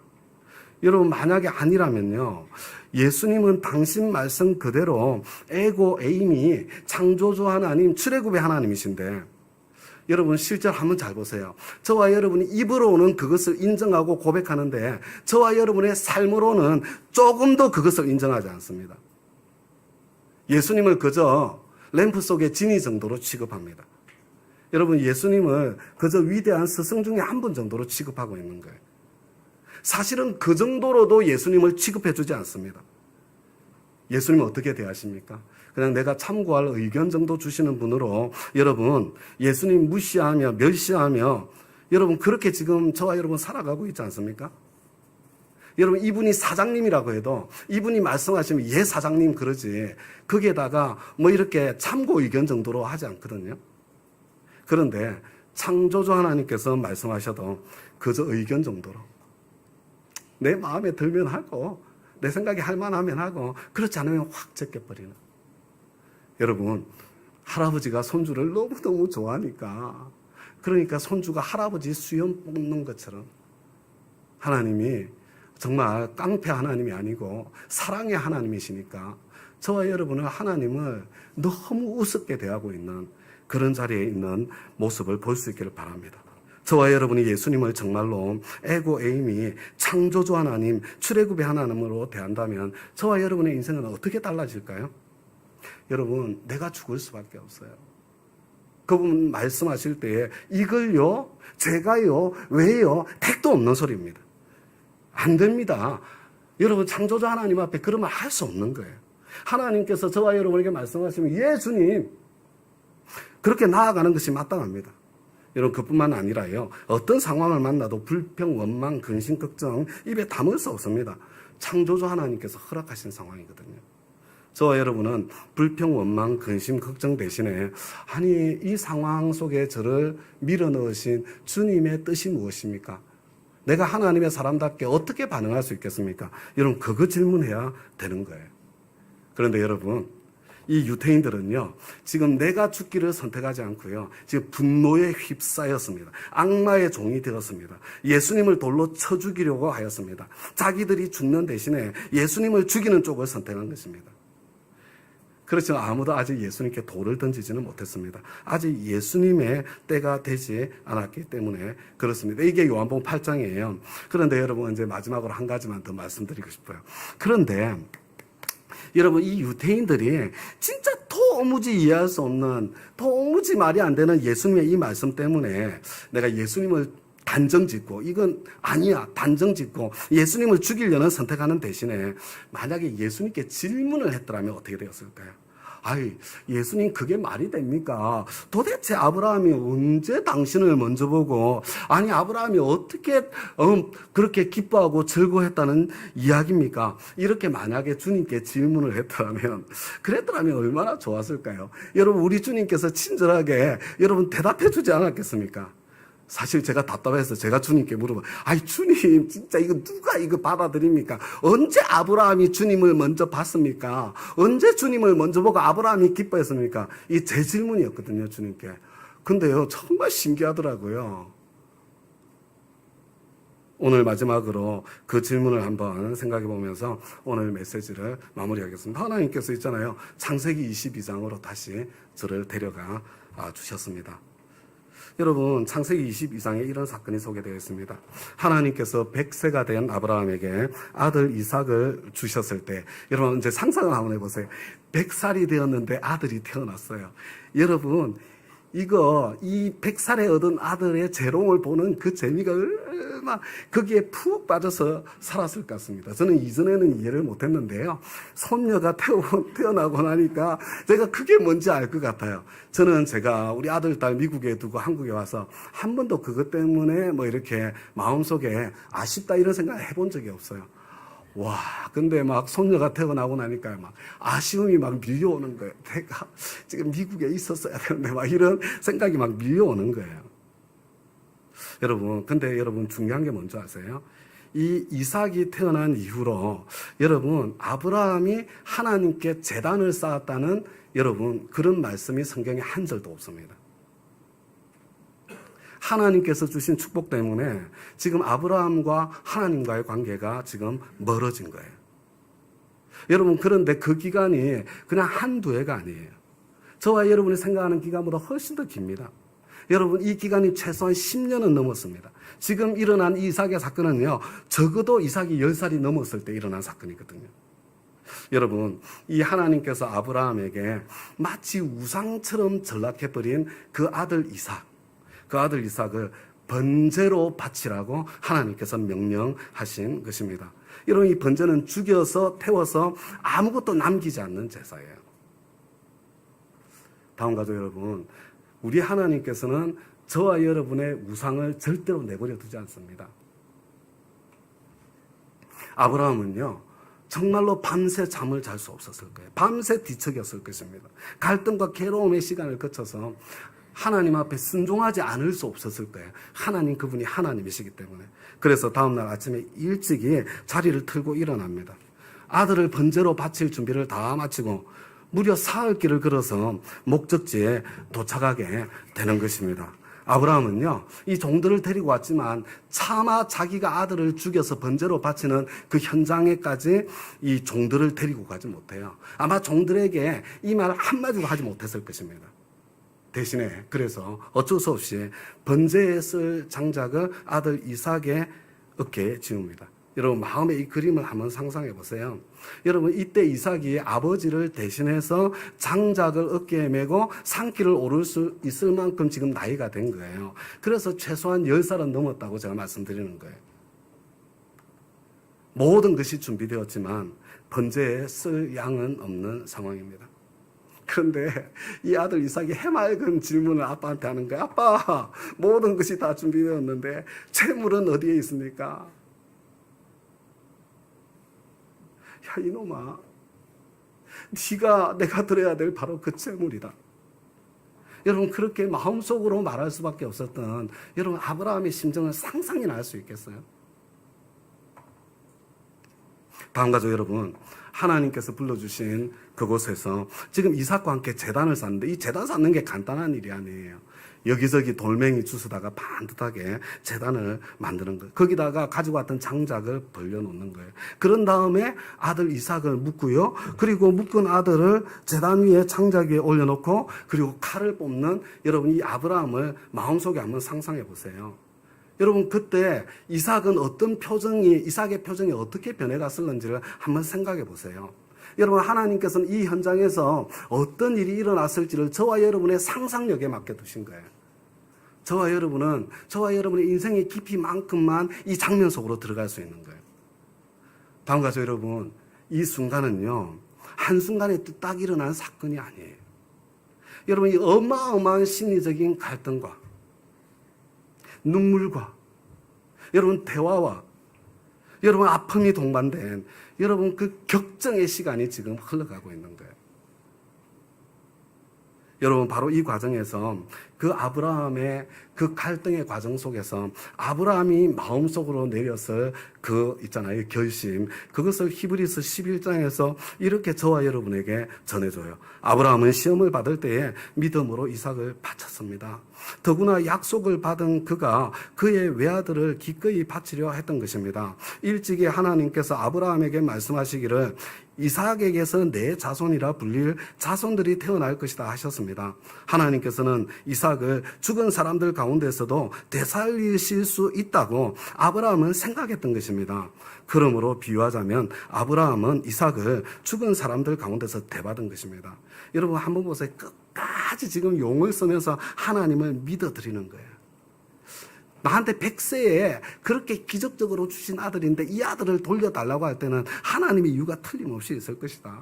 여러분, 만약에 아니라면요, 예수님은 당신 말씀 그대로 에고 에임이 창조주 하나님, 출애굽의 하나님이신데, 여러분, 실제로 한번 잘 보세요. 저와 여러분이 입으로는 그것을 인정하고 고백하는데 저와 여러분의 삶으로는 조금도 그것을 인정하지 않습니다. 예수님을 그저 램프 속의 지니 정도로 취급합니다. 여러분, 예수님을 그저 위대한 스승 중에 한 분 정도로 취급하고 있는 거예요. 사실은 그 정도로도 예수님을 취급해주지 않습니다. 예수님은 어떻게 대하십니까? 그냥 내가 참고할 의견 정도 주시는 분으로 여러분, 예수님 무시하며 멸시하며 여러분, 그렇게 지금 저와 여러분 살아가고 있지 않습니까? 여러분, 이분이 사장님이라고 해도 이분이 말씀하시면 예 사장님 그러지, 거기에다가 뭐 이렇게 참고 의견 정도로 하지 않거든요. 그런데 창조주 하나님께서 말씀하셔도 그저 의견 정도로, 내 마음에 들면 하고 내 생각이 할 만하면 하고, 그렇지 않으면 확 제껴버리는. 여러분, 할아버지가 손주를 너무너무 좋아하니까, 그러니까 손주가 할아버지 수염 뽑는 것처럼 하나님이 정말 깡패 하나님이 아니고 사랑의 하나님이시니까 저와 여러분은 하나님을 너무 우습게 대하고 있는 그런 자리에 있는 모습을 볼 수 있기를 바랍니다. 저와 여러분이 예수님을 정말로 에고 에임이 창조주 하나님, 출애굽의 하나님으로 대한다면 저와 여러분의 인생은 어떻게 달라질까요? 여러분, 내가 죽을 수밖에 없어요. 그분 말씀하실 때에 이걸요, 제가요, 왜요, 택도 없는 소리입니다. 안 됩니다. 여러분, 창조주 하나님 앞에 그러면 할 수 없는 거예요. 하나님께서 저와 여러분에게 말씀하시면 예 주님, 그렇게 나아가는 것이 마땅합니다. 여러분, 그뿐만 아니라요, 어떤 상황을 만나도 불평, 원망, 근심, 걱정 입에 담을 수 없습니다. 창조주 하나님께서 허락하신 상황이거든요. 저와 여러분은 불평, 원망, 근심, 걱정 대신에 아니 이 상황 속에 저를 밀어넣으신 주님의 뜻이 무엇입니까? 내가 하나님의 사람답게 어떻게 반응할 수 있겠습니까? 여러분, 그거 질문해야 되는 거예요. 그런데 여러분, 이 유대인들은요, 지금 내가 죽기를 선택하지 않고요, 지금 분노에 휩싸였습니다. 악마의 종이 되었습니다. 예수님을 돌로 쳐 죽이려고 하였습니다. 자기들이 죽는 대신에 예수님을 죽이는 쪽을 선택한 것입니다. 그렇지만 아무도 아직 예수님께 돌을 던지지는 못했습니다. 아직 예수님의 때가 되지 않았기 때문에 그렇습니다. 이게 요한복음 8장이에요. 그런데 여러분, 이제 마지막으로 한 가지만 더 말씀드리고 싶어요. 그런데 여러분, 이 유대인들이 진짜 도무지 이해할 수 없는, 도무지 말이 안 되는 예수님의 이 말씀 때문에 내가 예수님을 단정짓고, 이건 아니야, 단정짓고 예수님을 죽이려는 선택하는 대신에 만약에 예수님께 질문을 했더라면 어떻게 되었을까요? 아이, 예수님, 그게 말이 됩니까? 도대체 아브라함이 언제 당신을 먼저 보고, 아니, 아브라함이 어떻게 그렇게 기뻐하고 즐거워했다는 이야기입니까? 이렇게 만약에 주님께 질문을 했더라면, 그랬더라면 얼마나 좋았을까요? 여러분, 우리 주님께서 친절하게 여러분 대답해 주지 않았겠습니까? 사실 제가 답답해서 제가 주님께 물어봐. 아이, 주님, 진짜 이거 누가 이거 받아들입니까? 언제 아브라함이 주님을 먼저 봤습니까? 언제 주님을 먼저 보고 아브라함이 기뻐했습니까? 이 제 질문이었거든요, 주님께. 근데요, 정말 신기하더라고요. 오늘 마지막으로 그 질문을 한번 생각해 보면서 오늘 메시지를 마무리하겠습니다. 하나님께서 있잖아요, 창세기 22장으로 다시 저를 데려가 주셨습니다. 여러분, 창세기 22장에 이런 사건이 소개되어 있습니다. 하나님께서 100세가 된 아브라함에게 아들 이삭을 주셨을 때, 여러분 이제 상상을 한번 해보세요. 100살이 되었는데 아들이 태어났어요. 여러분, 이 100살에 얻은 아들의 재롱을 보는 그 재미가 얼마나 거기에 푹 빠져서 살았을 것 같습니다. 저는 이전에는 이해를 못했는데요, 손녀가 태어나고 나니까 제가 그게 뭔지 알 것 같아요. 저는 제가 우리 아들, 딸 미국에 두고 한국에 와서 한 번도 그것 때문에 뭐 이렇게 마음속에 아쉽다 이런 생각을 해본 적이 없어요. 와, 근데 막 손녀가 태어나고 나니까 막 아쉬움이 막 밀려오는 거예요. 내가 지금 미국에 있었어야 되는데 막 이런 생각이 막 밀려오는 거예요. 여러분, 근데 여러분 중요한 게 뭔지 아세요? 이 이삭이 태어난 이후로 여러분, 아브라함이 하나님께 제단을 쌓았다는 여러분 그런 말씀이 성경에 한 절도 없습니다. 하나님께서 주신 축복 때문에 지금 아브라함과 하나님과의 관계가 지금 멀어진 거예요. 여러분, 그런데 그 기간이 그냥 한두 해가 아니에요. 저와 여러분이 생각하는 기간보다 훨씬 더 깁니다. 여러분, 이 기간이 최소한 10년은 넘었습니다. 지금 일어난 이삭의 사건은요, 적어도 이삭이 10살이 넘었을 때 일어난 사건이거든요. 여러분, 이 하나님께서 아브라함에게 마치 우상처럼 전락해버린 그 아들 이삭을 번제로 바치라고 하나님께서 명령하신 것입니다. 여러분, 이 번제는 죽여서 태워서 아무것도 남기지 않는 제사예요. 다음 가족 여러분, 우리 하나님께서는 저와 여러분의 우상을 절대로 내버려 두지 않습니다. 아브라함은요, 정말로 밤새 잠을 잘 수 없었을 거예요. 밤새 뒤척였을 것입니다. 갈등과 괴로움의 시간을 거쳐서 하나님 앞에 순종하지 않을 수 없었을 거예요. 하나님, 그분이 하나님이시기 때문에. 그래서 다음날 아침에 일찍이 자리를 틀고 일어납니다. 아들을 번제로 바칠 준비를 다 마치고 무려 사흘 길을 걸어서 목적지에 도착하게 되는 것입니다. 아브라함은요, 이 종들을 데리고 왔지만 차마 자기가 아들을 죽여서 번제로 바치는 그 현장에까지 이 종들을 데리고 가지 못해요. 아마 종들에게 이 말 한마디도 하지 못했을 것입니다. 대신에 그래서 어쩔 수 없이 번제에 쓸 장작을 아들 이삭의 어깨에 지웁니다. 여러분, 마음에 이 그림을 한번 상상해 보세요. 여러분, 이때 이삭이 아버지를 대신해서 장작을 어깨에 메고 산길을 오를 수 있을 만큼 지금 나이가 된 거예요. 그래서 최소한 10살은 넘었다고 제가 말씀드리는 거예요. 모든 것이 준비되었지만 번제에 쓸 양은 없는 상황입니다. 그런데 이 아들 이삭이 해맑은 질문을 아빠한테 하는 거예요. 아빠, 모든 것이 다 준비되었는데 재물은 어디에 있습니까? 야, 이놈아, 네가 내가 드려야 될 바로 그 재물이다. 여러분 그렇게 마음속으로 말할 수밖에 없었던 여러분 아브라함의 심정을 상상이나 할 수 있겠어요? 다음 가족 여러분, 하나님께서 불러주신 그곳에서 지금 이삭과 함께 제단을 쌓는데 이 제단 쌓는 게 간단한 일이 아니에요. 여기저기 돌멩이 주스다가 반듯하게 제단을 만드는 거예요. 거기다가 가지고 왔던 장작을 벌려놓는 거예요. 그런 다음에 아들 이삭을 묶고요. 그리고 묶은 아들을 제단 위에 장작 위에 올려놓고 그리고 칼을 뽑는 여러분 이 아브라함을 마음속에 한번 상상해 보세요. 여러분 그때 이삭은 이삭의 표정이 어떻게 변해갔을는지를 한번 생각해 보세요. 여러분 하나님께서는 이 현장에서 어떤 일이 일어났을지를 저와 여러분의 상상력에 맡겨두신 거예요. 저와 여러분의 인생의 깊이만큼만 이 장면 속으로 들어갈 수 있는 거예요. 다음 가족 여러분, 이 순간은요 한순간에 딱 일어난 사건이 아니에요. 여러분 이 어마어마한 심리적인 갈등과 눈물과 여러분 대화와 여러분 아픔이 동반된 여러분 그 격정의 시간이 지금 흘러가고 있는 거예요. 여러분 바로 이 과정에서 그 아브라함의 그 갈등의 과정 속에서 아브라함이 마음속으로 내렸을 그 있잖아요 결심, 그것을 히브리서 11장에서 이렇게 저와 여러분에게 전해줘요. 아브라함은 시험을 받을 때에 믿음으로 이삭을 바쳤습니다. 더구나 약속을 받은 그가 그의 외아들을 기꺼이 바치려 했던 것입니다. 일찍이 하나님께서 아브라함에게 말씀하시기를 이삭에게서 내 자손이라 불릴 자손들이 태어날 것이다 하셨습니다. 하나님께서는 이삭을 죽은 사람들 가운데서도 되살리실 수 있다고 아브라함은 생각했던 것입니다. 그러므로 비유하자면 아브라함은 이삭을 죽은 사람들 가운데서 대받은 것입니다. 여러분 한번 보세요. 끝까지 지금 용을 쓰면서 하나님을 믿어드리는 거예요. 나한테 100세에 그렇게 기적적으로 주신 아들인데 이 아들을 돌려달라고 할 때는 하나님의 이유가 틀림없이 있을 것이다.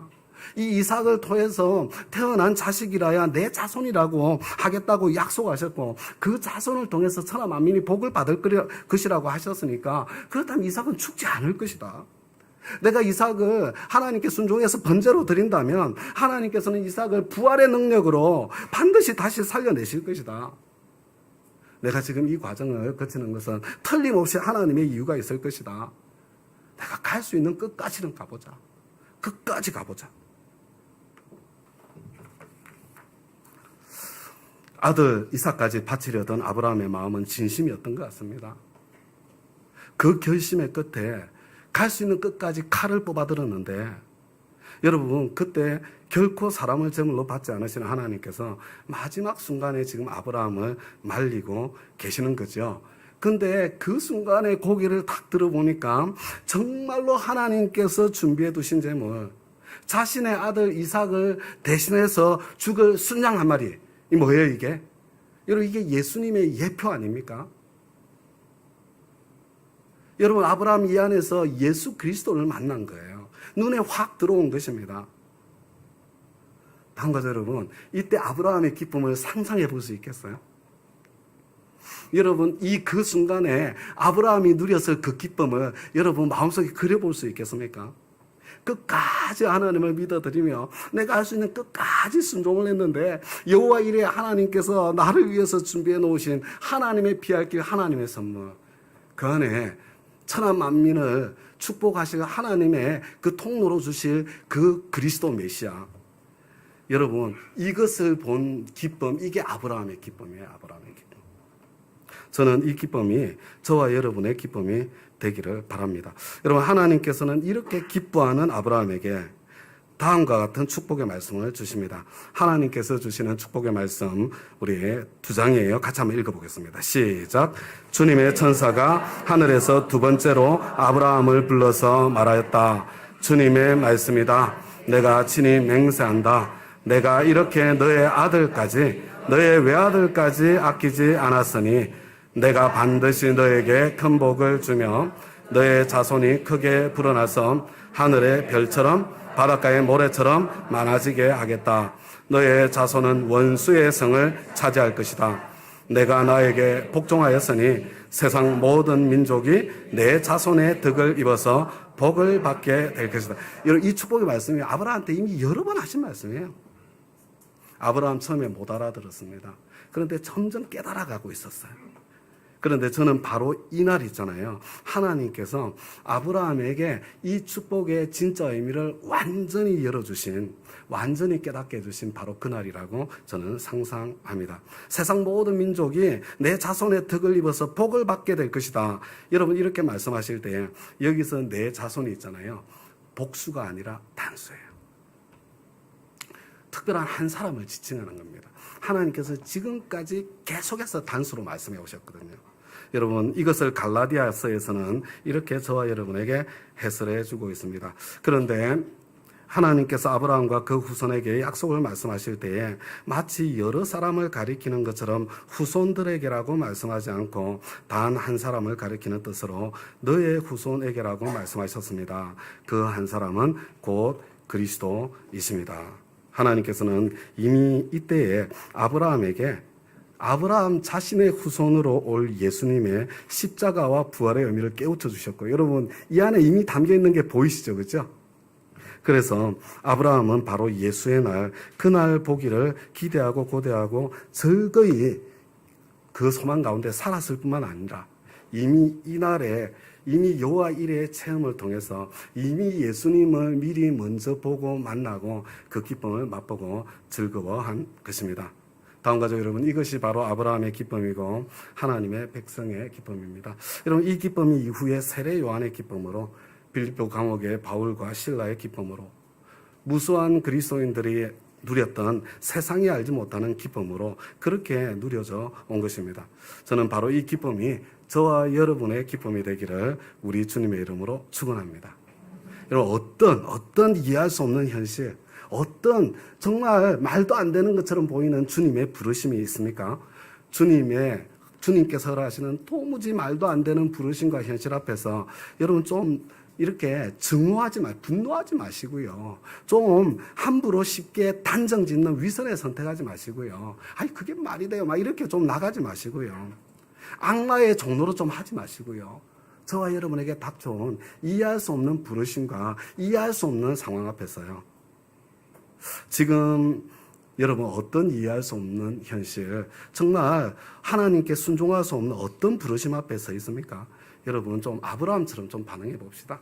이 이삭을 통해서 태어난 자식이라야 내 자손이라고 하겠다고 약속하셨고 그 자손을 통해서 천하 만민이 복을 받을 것이라고 하셨으니까 그렇다면 이삭은 죽지 않을 것이다. 내가 이삭을 하나님께 순종해서 번제로 드린다면 하나님께서는 이삭을 부활의 능력으로 반드시 다시 살려내실 것이다. 내가 지금 이 과정을 거치는 것은 틀림없이 하나님의 이유가 있을 것이다. 내가 갈 수 있는 끝까지는 가보자. 끝까지 가보자. 아들 이삭까지 바치려던 아브라함의 마음은 진심이었던 것 같습니다. 그 결심의 끝에 갈 수 있는 끝까지 칼을 뽑아들었는데 여러분 그때 결코 사람을 제물로 받지 않으시는 하나님께서 마지막 순간에 지금 아브라함을 말리고 계시는 거죠. 근데 그 순간에 고개를 딱 들어보니까 정말로 하나님께서 준비해 두신 제물, 자신의 아들 이삭을 대신해서 죽을 순양 한 마리. 이 뭐예요 이게? 여러분 이게 예수님의 예표 아닙니까? 여러분 아브라함 이 안에서 예수 그리스도를 만난 거예요. 눈에 확 들어온 것입니다. 다음 가족 여러분, 이때 아브라함의 기쁨을 상상해 볼 수 있겠어요? 여러분 그 순간에 아브라함이 누렸을 그 기쁨을 여러분 마음속에 그려볼 수 있겠습니까? 끝까지 하나님을 믿어드리며 내가 할 수 있는 끝까지 순종을 했는데 여호와 이레 하나님께서 나를 위해서 준비해 놓으신 하나님의 피할 길, 하나님의 선물, 그 안에 천하 만민을 축복하실 하나님의 그 통로로 주실 그 그리스도 메시아. 여러분 이것을 본 기쁨, 이게 아브라함의 기쁨이에요. 아브라함의 기쁨. 저는 이 기쁨이 저와 여러분의 기쁨이 되기를 바랍니다. 여러분 하나님께서는 이렇게 기뻐하는 아브라함에게 다음과 같은 축복의 말씀을 주십니다. 하나님께서 주시는 축복의 말씀 우리 2장이에요. 같이 한번 읽어보겠습니다. 시작. 주님의 천사가 하늘에서 두 번째로 아브라함을 불러서 말하였다. 주님의 말씀이다. 내가 친히 맹세한다. 내가 이렇게 너의 아들까지 너의 외아들까지 아끼지 않았으니 내가 반드시 너에게 큰 복을 주며 너의 자손이 크게 불어나서 하늘의 별처럼 바닷가의 모래처럼 많아지게 하겠다. 너의 자손은 원수의 성을 차지할 것이다. 내가 나에게 복종하였으니 세상 모든 민족이 내 자손의 덕을 입어서 복을 받게 될 것이다. 이 축복의 말씀이 아브라함한테 이미 여러 번 하신 말씀이에요. 아브라함 처음에 못 알아들었습니다. 그런데 점점 깨달아가고 있었어요. 그런데 저는 바로 이날 있잖아요. 하나님께서 아브라함에게 이 축복의 진짜 의미를 완전히 열어주신, 완전히 깨닫게 해주신 바로 그날이라고 저는 상상합니다. 세상 모든 민족이 내 자손의 덕을 입어서 복을 받게 될 것이다. 여러분 이렇게 말씀하실 때 여기서 내 자손이 있잖아요. 복수가 아니라 단수예요. 특별한 한 사람을 지칭하는 겁니다. 하나님께서 지금까지 계속해서 단수로 말씀해 오셨거든요. 여러분 이것을 갈라디아서에서는 이렇게 저와 여러분에게 해설해 주고 있습니다. 그런데 하나님께서 아브라함과 그 후손에게 약속을 말씀하실 때에 마치 여러 사람을 가리키는 것처럼 후손들에게라고 말씀하지 않고 단 한 사람을 가리키는 뜻으로 너의 후손에게라고 말씀하셨습니다. 그 한 사람은 곧 그리스도이십니다. 하나님께서는 이미 이때에 아브라함 자신의 후손으로 올 예수님의 십자가와 부활의 의미를 깨우쳐 주셨고, 여러분 이 안에 이미 담겨 있는 게 보이시죠, 그렇죠? 그래서 아브라함은 바로 예수의 날, 그날 보기를 기대하고 고대하고 즐거이 그 소망 가운데 살았을 뿐만 아니라 이미 이날에 이미 여호와 이레의 체험을 통해서 이미 예수님을 미리 먼저 보고 만나고 그 기쁨을 맛보고 즐거워한 것입니다. 다음과 같이 여러분 이것이 바로 아브라함의 기쁨이고 하나님의 백성의 기쁨입니다. 여러분 이 기쁨이 이후에 세례 요한의 기쁨으로, 빌립보 감옥의 바울과 실라의 기쁨으로, 무수한 그리스도인들이 누렸던 세상이 알지 못하는 기쁨으로 그렇게 누려져 온 것입니다. 저는 바로 이 기쁨이 저와 여러분의 기쁨이 되기를 우리 주님의 이름으로 축원합니다. 여러분 어떤 이해할 수 없는 현실, 어떤 정말 말도 안 되는 것처럼 보이는 주님의 부르심이 있습니까? 주님께서 하시는 도무지 말도 안 되는 부르심과 현실 앞에서 여러분 좀 이렇게 분노하지 마시고요. 좀 함부로 쉽게 단정 짓는 위선에 선택하지 마시고요. 아니 그게 말이 돼요. 막 이렇게 좀 나가지 마시고요. 악마의 종로로 좀 하지 마시고요. 저와 여러분에게 닥쳐온 이해할 수 없는 부르심과 이해할 수 없는 상황 앞에서요. 지금 여러분 어떤 이해할 수 없는 현실, 정말 하나님께 순종할 수 없는 어떤 부르심 앞에 서 있습니까? 여러분 좀 아브라함처럼 좀 반응해 봅시다.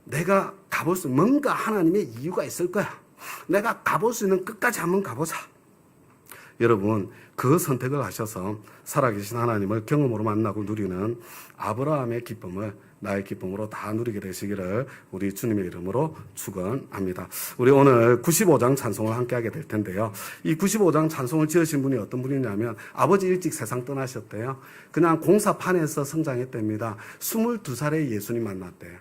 내가 가볼 수 있는 뭔가 하나님의 이유가 있을 거야. 내가 가볼 수 있는 끝까지 한번 가보자. 여러분 그 선택을 하셔서 살아계신 하나님을 경험으로 만나고 누리는 아브라함의 기쁨을 나의 기쁨으로 다 누리게 되시기를 우리 주님의 이름으로 축원합니다. 우리 오늘 95장 찬송을 함께 하게 될 텐데요. 이 95장 찬송을 지으신 분이 어떤 분이냐면 아버지 일찍 세상 떠나셨대요. 그냥 공사판에서 성장했답니다. 22살에 예수님 만났대요.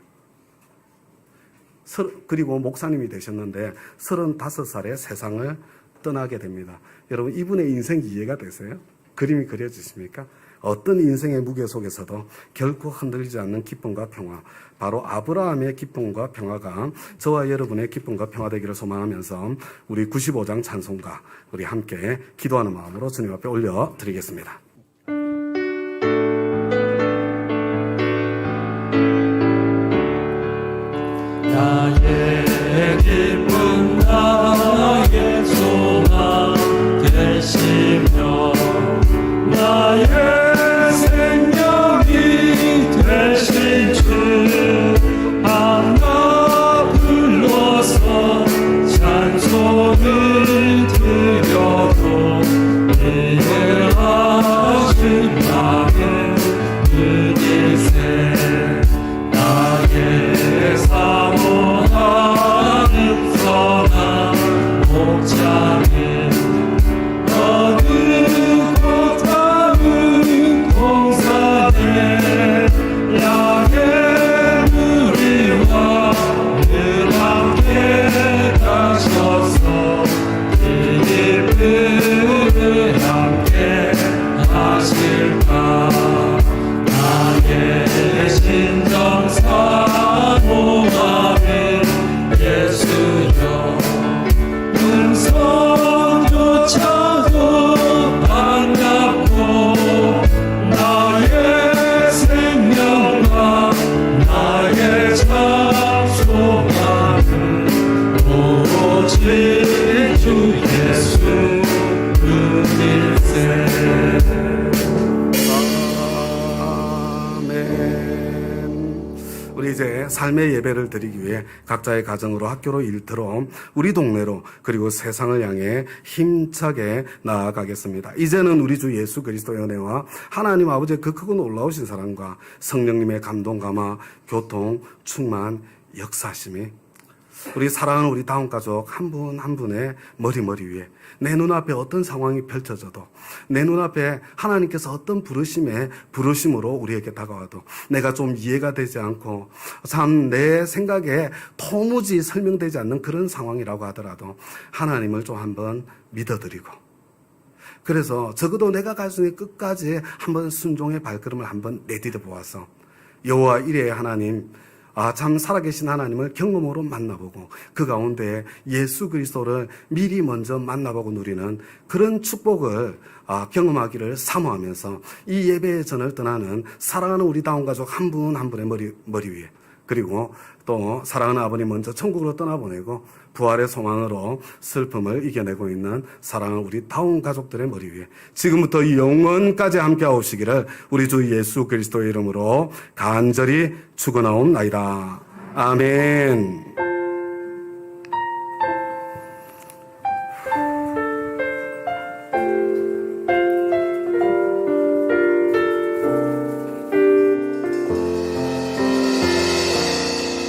그리고 목사님이 되셨는데 35살에 세상을 떠나게 됩니다. 여러분 이분의 인생 이해가 되세요? 그림이 그려지십니까? 어떤 인생의 무게 속에서도 결코 흔들리지 않는 기쁨과 평화, 바로 아브라함의 기쁨과 평화가 저와 여러분의 기쁨과 평화 되기를 소망하면서 우리 95장 찬송가 우리 함께 기도하는 마음으로 주님 앞에 올려드리겠습니다. 나의 기쁨 나의 소망 되시며 나의 생명이 되신 주 하나 불러서 찬송을 드려도 이해하신 나의 의기세 나의 사모하는 선한 목자님 어느 곳 가는 공산에 양의 무리와 늘 함께 가셔서 이 기쁨을 함께 하실까 나의 신정 사모하는 예수여 음성조차도 반갑고 나의 생명과 나의 참 소망은 오직 주 예수 우리 이제 삶의 예배를 드리기 위해 각자의 가정으로, 학교로, 일터로, 우리 동네로, 그리고 세상을 향해 힘차게 나아가겠습니다. 이제는 우리 주 예수 그리스도의 은혜와 하나님 아버지의 그 크고 놀라우신 사랑과 성령님의 감동, 감화, 교통, 충만, 역사심이 우리 사랑하는 우리 다운 가족 한 분 한 분의 머리 위에 내 눈앞에 어떤 상황이 펼쳐져도 내 눈앞에 하나님께서 어떤 부르심으로 우리에게 다가와도 내가 좀 이해가 되지 않고 참 내 생각에 도무지 설명되지 않는 그런 상황이라고 하더라도 하나님을 좀 한번 믿어드리고 그래서 적어도 내가 갈 수 있는 끝까지 한번 순종의 발걸음을 한번 내디뎌 보아서 여호와 이레의 하나님 참 살아계신 하나님을 경험으로 만나보고 그 가운데 예수 그리스도를 미리 먼저 만나보고 누리는 그런 축복을 경험하기를 사모하면서 이 예배의 전을 떠나는 사랑하는 우리 다운 가족 한 분 한 분의 머리 위에 그리고 또 사랑하는 아버님 먼저 천국으로 떠나보내고 부활의 소망으로 슬픔을 이겨내고 있는 사랑하는 우리 다운 가족들의 머리 위에 지금부터 영원까지 함께 하옵시기를 우리 주 예수 그리스도의 이름으로 간절히 축원하옵나이다. 아멘.